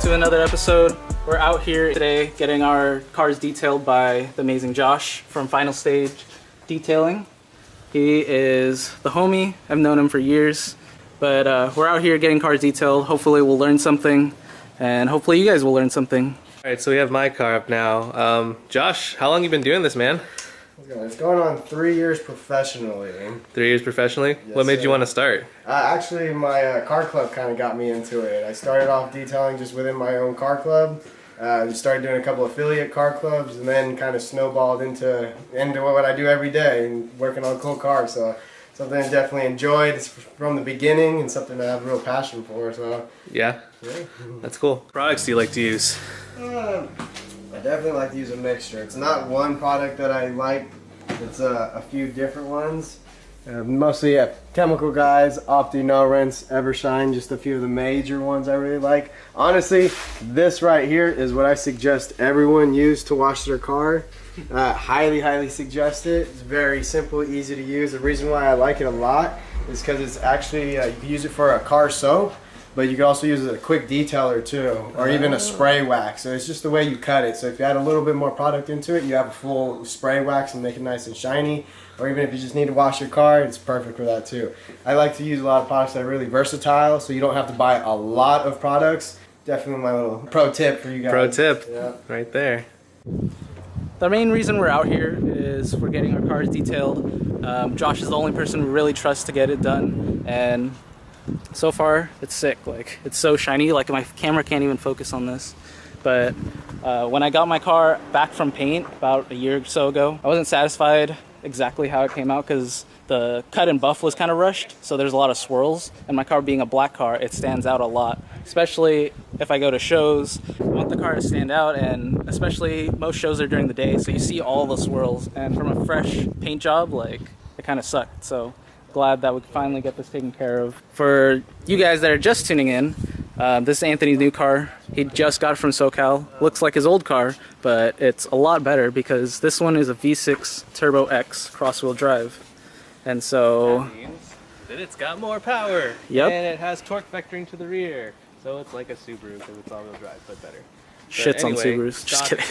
to another episode. We're out here today getting our cars detailed by the amazing Josh from Final Stage Detailing. He is the homie. I've known him for years, but we're out here getting cars detailed. Hopefully we'll learn something, and hopefully you guys will learn something. All right, so we have my car up now. Josh, how long you been doing this, man? It's going on 3 years professionally. 3 years professionally? Yes, what made sir. you want to start? Actually, my car club kind of got me into it. I started off detailing just within my own car club. Started doing a couple affiliate car clubs, and then kind of snowballed into what I do every day, and working on cool cars. So something I definitely enjoyed from the beginning, and something I have a real passion for. So Yeah? That's cool. What products do you like to use? I definitely like to use a mixture. It's not one product that I like. It's a few different ones. Mostly chemical guys, Opti, No Rinse, Evershine, just a few of the major ones I really like. Honestly, this right here is what I suggest everyone use to wash their car. Highly suggest it. It's very simple, easy to use. The reason why I like it a lot is because it's actually, you can use it for a car soap, but you can also use it as a quick detailer too, or even a spray wax. So it's just the way you cut it. So if you add a little bit more product into it, you have a full spray wax and make it nice and shiny. Or even if you just need to wash your car, it's perfect for that too. I like to use a lot of products that are really versatile, so you don't have to buy a lot of products. Definitely my little pro tip for you guys. Pro tip, Yeah. right there. The main reason we're out here is we're getting our cars detailed. Josh is the only person we really trust to get it done, and so far it's sick. Like, it's so shiny, like my camera can't even focus on this. But when I got my car back from paint about a year or so ago, I wasn't satisfied exactly how it came out because the cut and buff was kind of rushed, so there's a lot of swirls, and my car being a black car, it stands out a lot, especially if I go to shows. I want the car to stand out, and especially most shows are during the day, so you see all the swirls, and from a fresh paint job, like, it kind of sucked. So glad that we could finally get this taken care of. For you guys that are just tuning in, this is Anthony's new car. He just got it from SoCal. Looks like his old car, but it's a lot better because this one is a V6 Turbo X cross-wheel drive. And so That means that it's got more power. Yep. And it has torque vectoring to the rear. So it's like a Subaru because it's all-wheel drive, but better. shits on anyway, Subarus. Just kidding.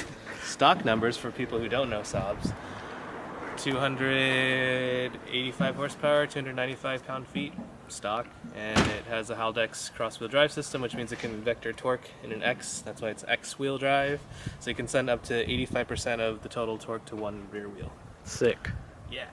Stock numbers for people who don't know Saabs. 285 horsepower, 295 pound-feet stock, and it has a Haldex cross-wheel drive system, which means it can vector torque in an X. That's why it's X-wheel drive. So you can send up to 85% of the total torque to one rear wheel. Sick. Yeah.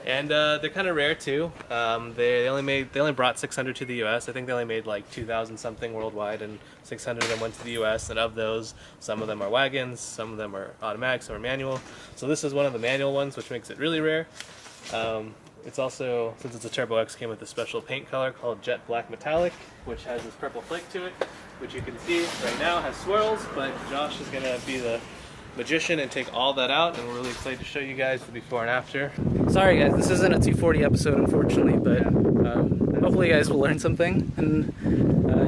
And they're kind of rare too. They only brought 600 to the U.S. I think they only made like 2,000 something worldwide, and 600 of them went to the U.S. And of those, some of them are wagons, some of them are automatic, some are manual. So this is one of the manual ones, which makes it really rare. It's also, since it's a Turbo X, came with a special paint color called Jet Black Metallic, which has this purple flake to it, which you can see right now has swirls. But Josh is gonna be the magician and take all that out, and we're really excited to show you guys the before and after. Sorry guys, this isn't a 240 episode unfortunately, but hopefully you guys will learn something, and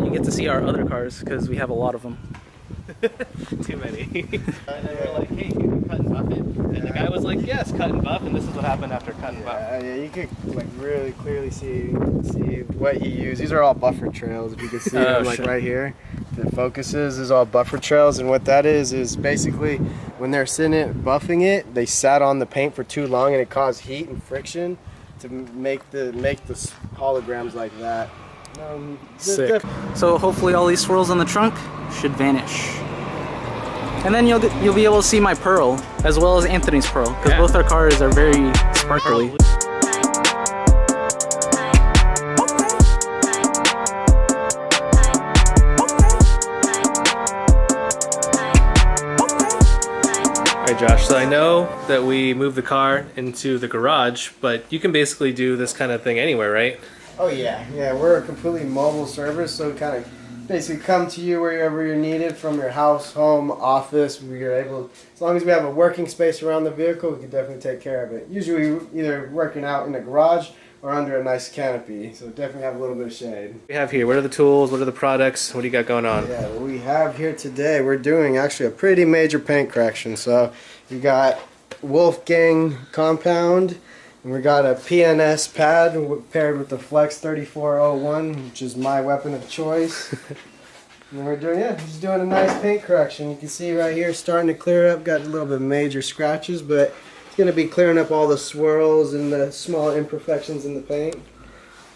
you get to see our other cars because we have a lot of them. Too many. And then we're like, hey, can you cut and buff it? And the guy was like, yes, cut and buff, and this is what happened after cut and buff. Yeah, you could like really clearly see what he used. These are all buffer trails. If you can see them like right here, the focuses is all buffer trails, and what that is basically when they're sitting buffing it, they sat on the paint for too long, and it caused heat and friction to make the holograms like that. Sick. So hopefully all these swirls on the trunk should vanish. And then you'll be able to see my pearl as well as Anthony's pearl, because both our cars are very sparkly. Alright Josh, so I know that we moved the car into the garage, but you can basically do this kind of thing anywhere, right? Oh yeah, we're a completely mobile service, so we kind of basically come to you wherever you're needed, from your house, home, office. We are able, as long as we have a working space around the vehicle, we can definitely take care of it. Usually either working out in the garage or under a nice canopy, so definitely have a little bit of shade. What do we have here? What are the tools? What are the products? What do you got going on? Yeah, what we have here today, we're doing actually a pretty major paint correction. So we got Wolfgang compound, and we got a PNS pad paired with the Flex 3401, which is my weapon of choice. And we're doing, just doing a nice paint correction. You can see right here starting to clear up, got a little bit of major scratches, but it's going to be clearing up all the swirls and the small imperfections in the paint.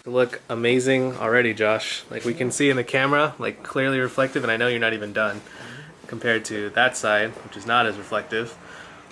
Look amazing already, Josh. Like we can see in the camera, like clearly reflective, and I know you're not even done compared to that side, which is not as reflective.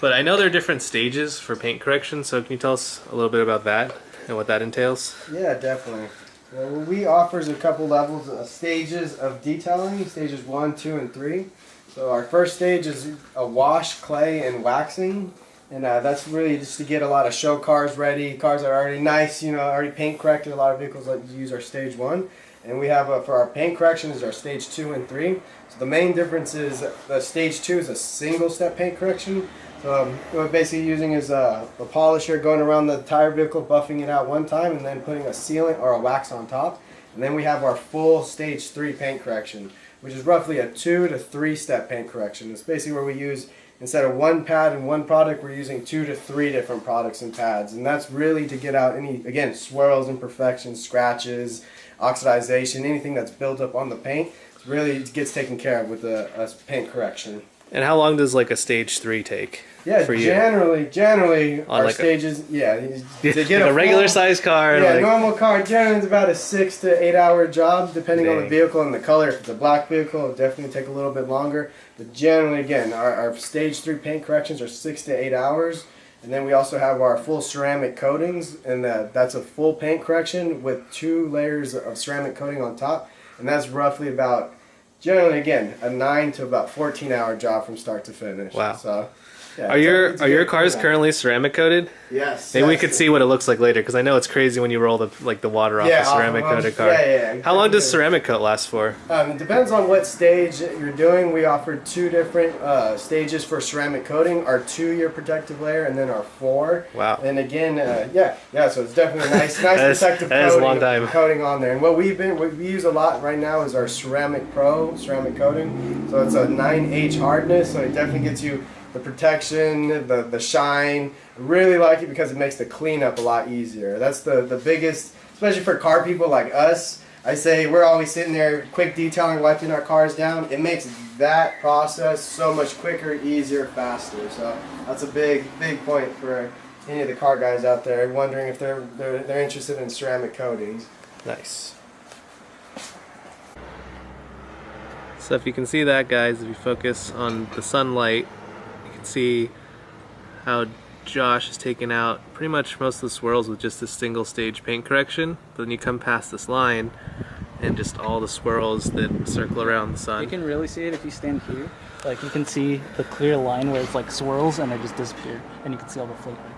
But I know there are different stages for paint correction, so can you tell us a little bit about that and what that entails? Yeah, definitely. Well, we offers a couple levels of stages of detailing, stages 1, 2, and 3. So our first stage is a wash, clay, and waxing. And that's really just to get a lot of show cars ready. Cars are already nice, you know, already paint corrected. A lot of vehicles like to use our stage 1. And we have, for our paint correction, is our stage 2 and 3. So the main difference is the stage 2 is a single step paint correction. So what we're basically using is a polisher going around the entire vehicle, buffing it out one time, and then putting a sealant or a wax on top. And then we have our full stage 3 paint correction, which is roughly a 2 to 3 step paint correction. It's basically where we use, instead of one pad and one product, we're using 2 to 3 different products and pads. And that's really to get out any, again, swirls, imperfections, scratches, oxidization, anything that's built up on the paint. It really gets taken care of with a paint correction. And how long does like a stage 3 take? Yeah, for you? generally on our like stages, to get like a regular size car. Yeah, like, normal car generally is about a 6 to 8 hour job, depending on the vehicle and the color. If it's a black vehicle, it'll definitely take a little bit longer. But generally, again, our stage 3 paint corrections are 6 to 8 hours. And then we also have our full ceramic coatings, and that's a full paint correction with 2 layers of ceramic coating on top. And that's roughly about, generally again, a 9 to about 14 hour job from start to finish. Wow. So, yeah, are your cars currently ceramic coated? Yes. Maybe we could see what it looks like later, because I know it's crazy when you roll the water off a ceramic coated car. Yeah. How long does ceramic coat last for? It depends on what stage you're doing. We offer 2 different stages for ceramic coating: our 2-year protective layer, and then our 4. Wow. And again, so it's definitely a nice protective that is a long time. coating on there. And what we use a lot right now is our Ceramic Pro ceramic coating. So it's a 9H hardness, so it definitely gets you the protection, the shine. I really like it because it makes the cleanup a lot easier. That's the biggest, especially for car people like us. I say we're always sitting there quick detailing, wiping our cars down. It makes that process so much quicker, easier, faster. So that's a big point for any of the car guys out there wondering if they're interested in ceramic coatings. Nice. So if you can see that, guys, if you focus on the sunlight, you can see how Josh has taken out pretty much most of the swirls with just this single stage paint correction. But then you come past this line and just all the swirls that circle around the sun. You can really see it if you stand here. Like, you can see the clear line where it's like swirls and they just disappear, and you can see all the flake right there.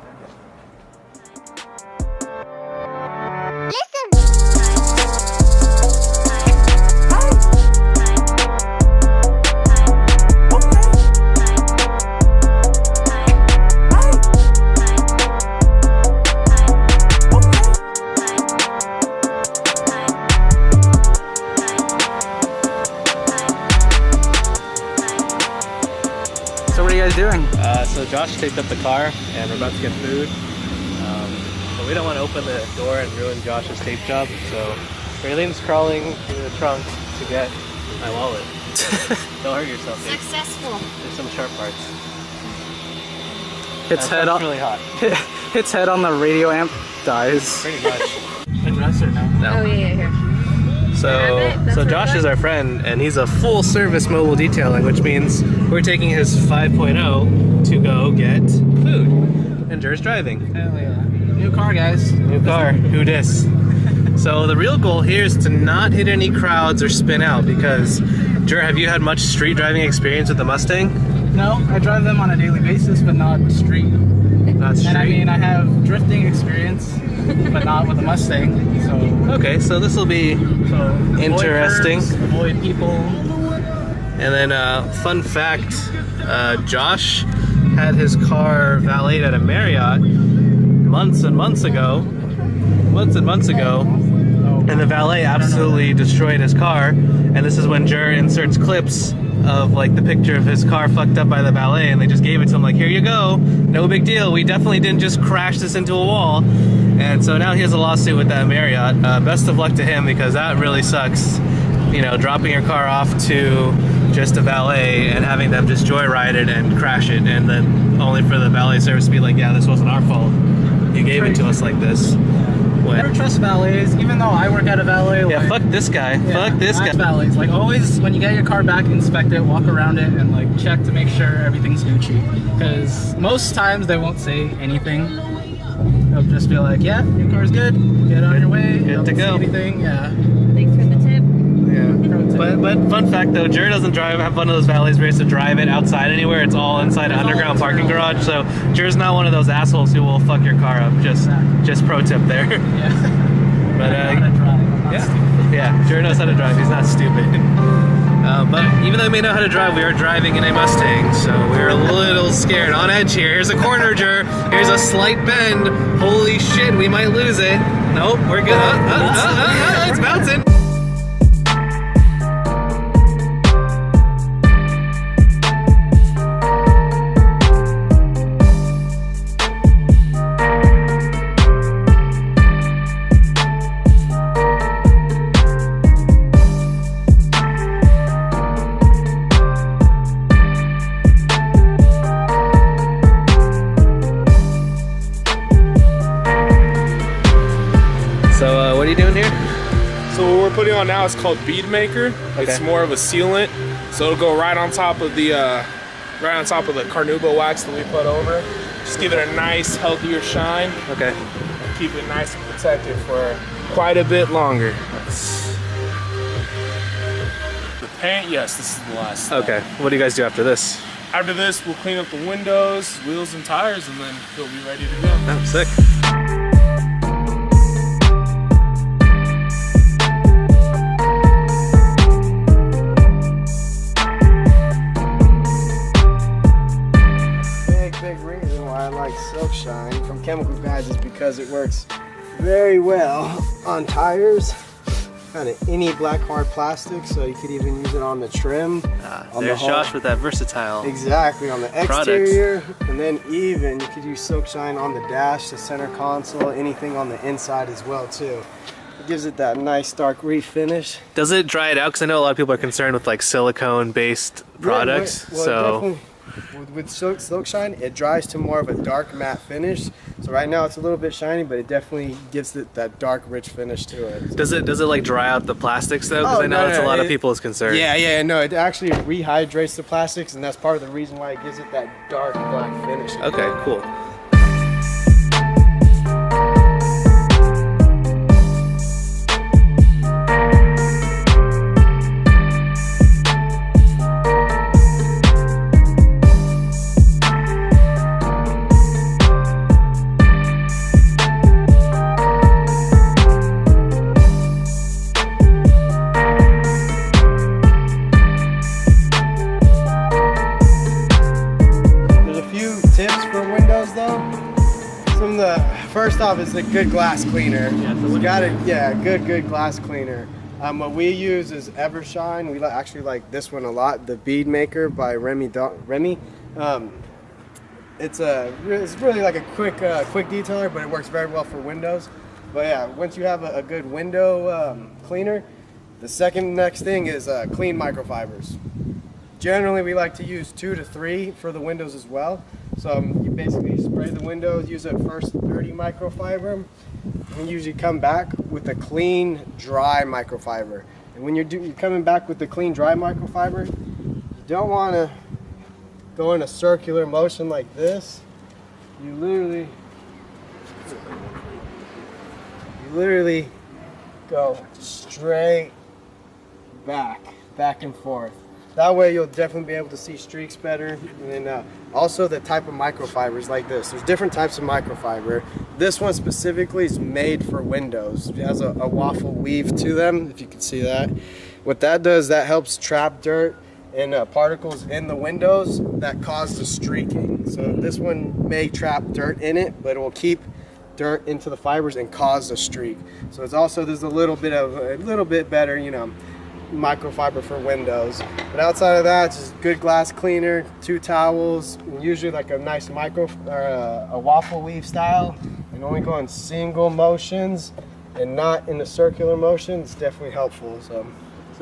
So what are you guys doing? So Josh taped up the car and we're about to get food. But we don't want to open the door and ruin Josh's tape job. So Raylene's crawling through the trunk to get my wallet. Don't hurt yourself, Dave. Successful. There's some sharp parts. Hits head on. Really hot. Hits head on the radio amp, dies. Pretty much. Address or no? Oh yeah, here. So Josh is our friend, and he's a full service mobile detailing, which means we're taking his 5.0 to go get food. And Jer's driving. Hell yeah. New car, guys. New car. Who dis? So the real goal here is to not hit any crowds or spin out, because Jer, have you had much street driving experience with the Mustang? No, I drive them on a daily basis, but not street. Not street. And I mean, I have drifting experience, but not with a Mustang. So Okay, so this will be interesting. Avoid people. And then fun fact, Josh had his car valeted at a Marriott months and months ago, and the valet absolutely destroyed his car. And this is when Jer inserts clips of like the picture of his car fucked up by the valet, and they just gave it to him like, here you go, no big deal, we definitely didn't just crash this into a wall. And so now he has a lawsuit with that Marriott. Best of luck to him, because that really sucks. you know, dropping your car off to just a valet and having them just joyride it and crash it, and then only for the valet service to be like, yeah, this wasn't our fault. You gave it to us like this. I never trust valets, even though I work at a valet. Yeah, like, fuck this guy. yeah, Fuck this guy. Valets, like always, when you get your car back, inspect it, walk around it, and like check to make sure everything's Gucci. Because most times they won't say anything. They'll just be like, "Yeah, your car's good. Get on your way. Good to go." Anything? Yeah. Thanks for the tip. Yeah. But fun fact though, Jared doesn't have one of those valets where he has to drive it outside anywhere. It's all inside an underground parking garage. So Jared's not one of those assholes who will fuck your car up. Just pro tip there. Yeah. But I know how to drive. I'm not stupid. yeah, Jared knows how to drive. He's not stupid. But even though we may know how to drive, we are driving in a Mustang, so we're a little scared. On edge here. Here's a corner, Jer. Here's a slight bend. Holy shit, we might lose it. Nope, we're good. It's bouncing. So what are you doing here? So what we're putting on now is called Bead Maker. It's more of a sealant, so it'll go right on top of the Carnauba wax that we put over. Just give it a nice, healthier shine. Okay. Keep it nice and protected for quite a bit longer. The paint, yes, this is the last step. Okay. What do you guys do after this? After this, we'll clean up the windows, wheels, and tires, and then he'll be ready to go. Oh, sick. Big reason why I like Silk Shine from Chemical Guys is because it works very well on tires, kind of any black hard plastic, so you could even use it on the trim. On There's the Josh with that versatile. Exactly, on the exterior, and then even you could use Silk Shine on the dash, the center console, anything on the inside as well too. It gives it that nice dark refinish. Does it dry it out? Because I know a lot of people are concerned with like silicone-based products. Yeah, well, So definitely. With Silk Shine, it dries to more of a dark matte finish. So right now it's a little bit shiny, but it definitely gives it that dark, rich finish to it. does it like dry out the plastics though? Because I know that's a lot of people's concern. Yeah, no, it actually rehydrates the plastics, and that's part of the reason why it gives it that dark black finish. Okay, cool. First off, it's a good glass cleaner. Good glass cleaner. What we use is Evershine. We actually like this one a lot, the Bead Maker by Remy. It's really like a quick detailer, but it works very well for windows. But yeah, once you have a good window cleaner, the next thing is clean microfibers. Generally, we like to use 2 to 3 for the windows as well. So you basically spray the windows, use a first dirty microfiber, and usually come back with a clean, dry microfiber. And when you're coming back with the clean, dry microfiber, you don't want to go in a circular motion like this. You literally go straight back and forth. That way you'll definitely be able to see streaks better. And then also the type of microfibers like this. There's different types of microfiber. This one specifically is made for windows. It has a waffle weave to them, if you can see that. What that does, that helps trap dirt and particles in the windows that cause the streaking. So this one may trap dirt in it, but it will keep dirt into the fibers and cause a streak. So it's also, there's a little bit better, microfiber for windows. But outside of that, it's just good glass cleaner, 2 towels, and usually like a nice a waffle weave style, and only go in single motions and not in the circular motion. It's definitely helpful. So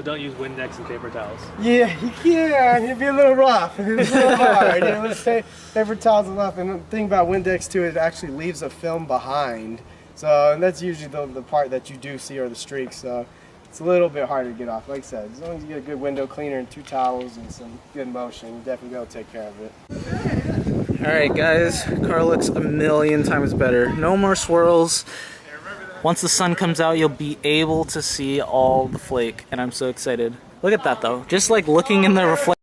So don't use Windex and paper towels. Yeah, you can. It'd be a little rough. It's a little hard. You know, let's say paper towels are rough. And the thing about Windex too, it actually leaves a film behind. So, and that's usually the part that you do see, or the streaks. So it's a little bit harder to get off. Like I said, as long as you get a good window cleaner and 2 towels and some good motion, you definitely be able to take care of it. Alright guys, car looks a million times better. No more swirls. Once the sun comes out, you'll be able to see all the flake, and I'm so excited. Look at that though. Just like looking in the reflection.